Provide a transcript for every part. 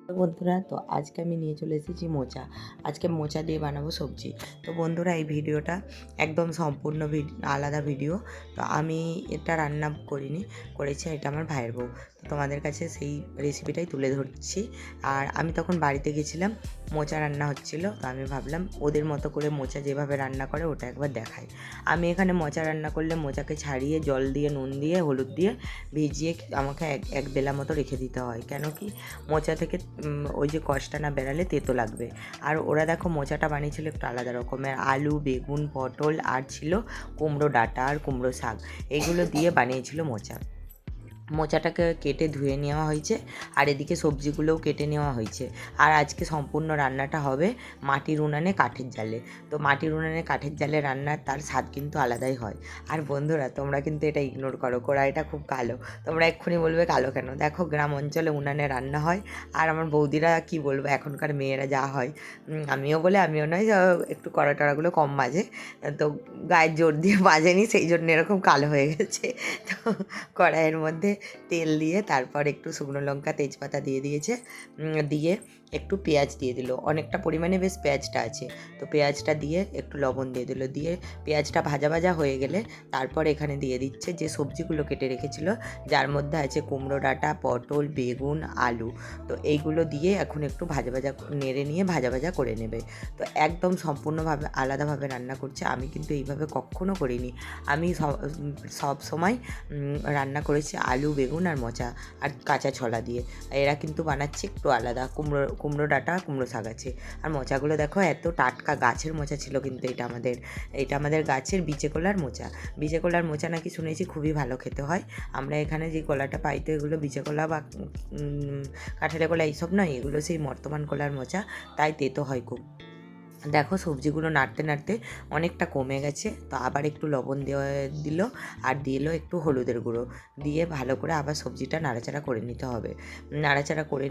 তো বন্ধুরা, তো আজকে আমি নিয়ে চলে এসেছি মোচা। আজকে মোচা দিয়ে বানাবো সবজি। তো বন্ধুরা, এই ভিডিওটা একদম সম্পূর্ণ আলাদা ভিডিও। তো আমি এটা রান্না করিনি, করেছে এটা আমার ভাইয়ের বউ। তো তোমাদের কাছে সেই রেসিপিটাই তুলে ধরছি। আর আমি তখন বাড়িতে গেছিলাম, মোচা রান্না হচ্ছিল। তো আমি ভাবলাম ওদের মতো করে মোচা যেভাবে রান্না করে ওটা একবার দেখাই। আমি এখানে মোচা রান্না করলে মোচাকে ছাড়িয়ে জল দিয়ে, নুন দিয়ে, হলুদ দিয়ে ভিজিয়ে আমাকে এক বেলা মতো রেখে দিতে হয়। কেন কি, মোচা থেকে ওই যে কষটা না বেরালে তেতো লাগবে। আর ওরা দেখো মোচাটা বানিয়েছিল একটু আলাদা রকমের, আলু, বেগুন, পটল আর ছিল কুমড়ো ডাঁটা আর কুমড়ো শাক, এগুলো দিয়ে বানিয়েছিল মোচা। মোচাটাকে কেটে ধুয়ে নেওয়া হয়েছে, আর এদিকে সবজিগুলোও কেটে নেওয়া হয়েছে। আর আজকে সম্পূর্ণ রান্নাটা হবে মাটির উনানে কাঠের জালে। তো মাটির উনানে কাঠের জালে রান্নার তার স্বাদ কিন্তু আলাদাই হয়। আর বন্ধুরা, তোমরা কিন্তু এটা ইগনোর করো, কড়াইটা খুব কালো। তোমরা এক্ষুনি বলবে কালো কেন? দেখো, গ্রাম অঞ্চলে উনানে রান্না হয়। আর আমার বৌদিরা কি বলবো, এখনকার মেয়েরা যা হয়, আমিও বলে আমিও নয়, একটু কড়া টড়াগুলো কম বাজে, তো গায়ের জোর দিয়ে বাজেনি, সেই জন্য এরকম কালো হয়ে গেছে। তো কড়াইয়ের মধ্যে তেল দিয়ে তারপর একটু শুকনো লঙ্কা, তেজপাতা দিয়ে দিয়েছে, দিয়ে একটু পেঁয়াজ দিয়ে দিল, অনেকটা পরিমাণে বেশ পেঁয়াজটা আছে। তো পেঁয়াজটা দিয়ে একটু লবণ দিয়ে দিল, দিয়ে পেঁয়াজটা ভাজা ভাজা হয়ে গেলে তারপর এখানে দিয়ে দিচ্ছে যে সবজিগুলো কেটে রেখেছিল, যার মধ্যে আছে কুমড়ো ডাঁটা, পটল, বেগুন, আলু। তো এইগুলো দিয়ে এখন একটু ভাজা ভাজা নেড়ে নিয়ে ভাজা ভাজা করে নেবে। তো একদম সম্পূর্ণভাবে আলাদাভাবে রান্না করছে, আমি কিন্তু এইভাবে কখনো করিনি। আমি সব সময় রান্না করেছি আলু, বেগুন আর মোচা আর কাঁচা ছোলা দিয়ে। এরা কিন্তু বানাচ্ছে একটু আলাদা, কুমড়ো ডাঁটা, কুমড়ো শাক আছে। আর মোচাগুলো দেখো, এত টাটকা গাছের মোচা ছিল কিন্তু এটা আমাদের গাছের বিচে কলার মোচা। বিচে কলার মোচা নাকি শুনেছি খুবই ভালো খেতে হয়। আমরা এখানে যে কলাটা পাই, তো এগুলো বিচে কলা বা কাঁঠালে কলা এইসব নয়, এগুলো সেই বর্তমান কলার মোচা, তাই তেতো হয় খুব। দেখো, সবজিগুলো নাড়তে নাড়তে অনেকটা কমে গেছে। তো আবার একটু লবণ দিল, আর দিল একটু হলুদের গুঁড়ো, দিয়ে ভালো করে আবার সবজিটা নাড়াচাড়া করে নিতে হবে। নাড়াচাড়া করে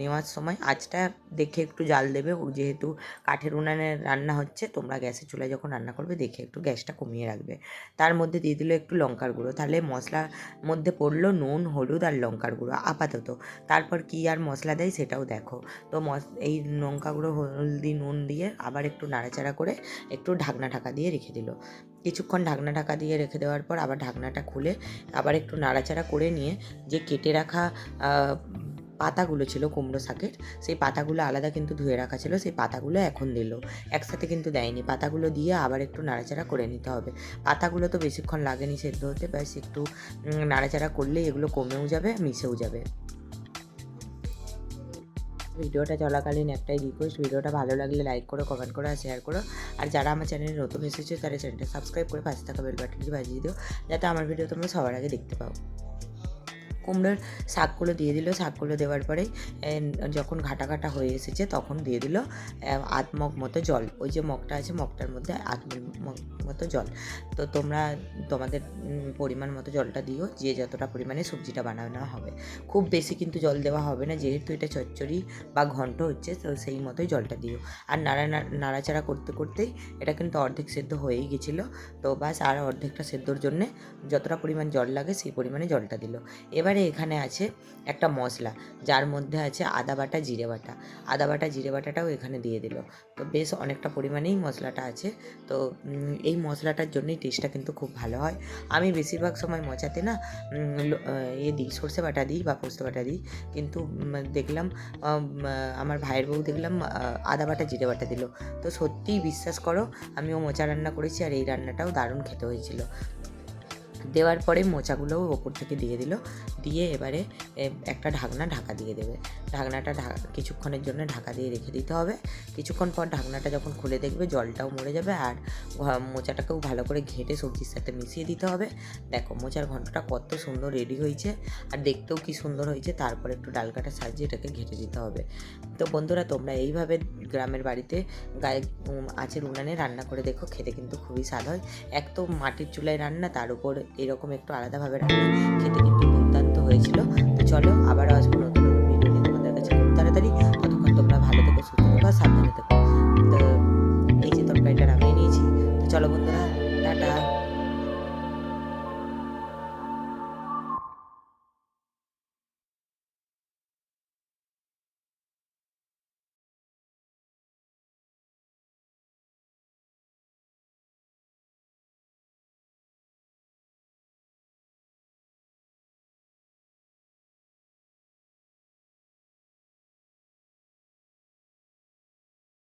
নেওয়ার সময় আঁচটা দেখে একটু জাল দেবে, যেহেতু কাঠের উনানে রান্না হচ্ছে। তোমরা গ্যাসের চুলায় যখন রান্না করবে দেখে একটু গ্যাসটা কমিয়ে রাখবে। তার মধ্যে দিয়ে দিল একটু লঙ্কার গুঁড়ো, তাহলে মশলার মধ্যে পড়লো নুন, হলুদ আর লঙ্কার গুঁড়ো আপাতত। তারপর কী আর মশলা দেয় সেটাও দেখো। তো এই লঙ্কা গুঁড়ো, হলদি, নুন দিয়ে আবার একটু নাড়াচাড়া করে একটু ঢাকা দিয়ে রেখে দিল। কিছুক্ষণ ঢাকা দিয়ে রেখে দেওয়ার পর আবার ঢাকনাটা খুলে আবার একটু নাড়াচাড়া করে নিয়ে যে কেটে রাখা পাতাগুলো ছিল কুমড়ো শাকের, সেই পাতাগুলো আলাদা কিন্তু ধুয়ে রাখা ছিল, সেই পাতাগুলো এখন দিল, একসাথে কিন্তু দেয়নি। পাতাগুলো দিয়ে আবার একটু নাড়াচাড়া করে নিতে হবে। পাতাগুলো তো বেশিক্ষণ লাগেনি সেদ্ধ হতে, ব্যাস একটু নাড়াচাড়া করলে এগুলো কমেও যাবে, মিশেও যাবে। ভিডিওটা চলাকালীন একটাই রিকোয়েস্ট, ভিডিওটা ভালো লাগলে লাইক করো, কমেন্ট করো আর শেয়ার করো। আর যারা আমার চ্যানেলে নতুন এসেছে তারা চ্যানেলটা সাবস্ক্রাইব করে পাশে থাকা বেল বাটনটি বাজিয়ে দিও, যাতে আমার ভিডিও তোমরা সবার আগে দেখতে পাও। কুমড়োর শাকগুলো দিয়ে দিল, শাকগুলো দেওয়ার পরেই যখন ঘাটা ঘাটা হয়ে এসেছে তখন দিয়ে দিল আধ মগ মতো জল। ওই যে মগটা আছে, মগটার মধ্যে আধ মগ মতো জল। তো তোমরা তোমাদের পরিমাণ মতো জলটা দিও, যে যতটা পরিমাণে সবজিটা বানানো হবে। খুব বেশি কিন্তু জল দেওয়া হবে না, যেহেতু এটা চচ্চড়ি বা ঘন্ট হচ্ছে, তো সেই মতোই জলটা দিও। আর নাড়াচাড়া করতে করতেই এটা কিন্তু অর্ধেক সেদ্ধ হয়েই গেছিলো। তো বাস, আর অর্ধেকটা সেদ্ধর জন্যে যতটা পরিমাণ জল লাগে সেই পরিমাণে জলটা দিল। এবারে এখানে আছে একটা মশলা, যার মধ্যে আছে আদা বাটা, জিরে বাটা। আদা বাটা, জিরে বাটাটাও এখানে দিয়ে দিল। তো বেশ অনেকটা পরিমাণেই মশলাটা আছে। তো এই মশলাটার জন্যই টেস্টটা কিন্তু খুব ভালো হয়। আমি বেশিরভাগ সময় মোচাতে না দিই, সর্ষে বাটা দিই বা পোস্ত বাটা দিই, কিন্তু দেখলাম আমার ভাইয়ের বউ দেখলাম আদা বাটা, জিরে বাটা দিল। তো সত্যিই বিশ্বাস করো, আমিও মোচা রান্না করেছি, আর এই রান্নাটাও দারুণ খেতে হয়েছিল। দেওয়ার পরে মোচাগুলোও ওপর থেকে দিয়ে দিল, দিয়ে এবারে একটা ঢাকা দিয়ে দেবে। ঢাকনাটা কিছুক্ষণের জন্য ঢাকা দিয়ে রেখে দিতে হবে। কিছুক্ষণ পর ঢাকনাটা যখন খুলে দেখবে জলটাও মরে যাবে, আর মোচাটাকেও ভালো করে ঘেঁটে সবজির সাথে মিশিয়ে দিতে হবে। দেখো, মোচার ঘন্টটা কত সুন্দর রেডি হয়েছে, আর দেখতেও কি সুন্দর হয়েছে। তারপর একটু ডাল কাটার সাহায্যে এটাকে ঘেঁটে দিতে হবে। তো বন্ধুরা, তোমরা এইভাবে গ্রামের বাড়িতে গায়ে আঁচের উনানে রান্না করে দেখো, খেতে কিন্তু খুবই স্বাদ হয়। এক তো মাটির চুলায় রান্না, তার উপর এরকম একটু আলাদাভাবে রান্না, খেতে কিন্তু দুর্দান্ত হয়েছিল। তো চলো, আবারও আসবো নতুন নতুন ভিডিও নিয়ে তোমাদের কাছে খুব তাড়াতাড়ি। ততক্ষণ তোমরা ভালো থেকো, সুস্থ থেকো, সাবধানে থেকো।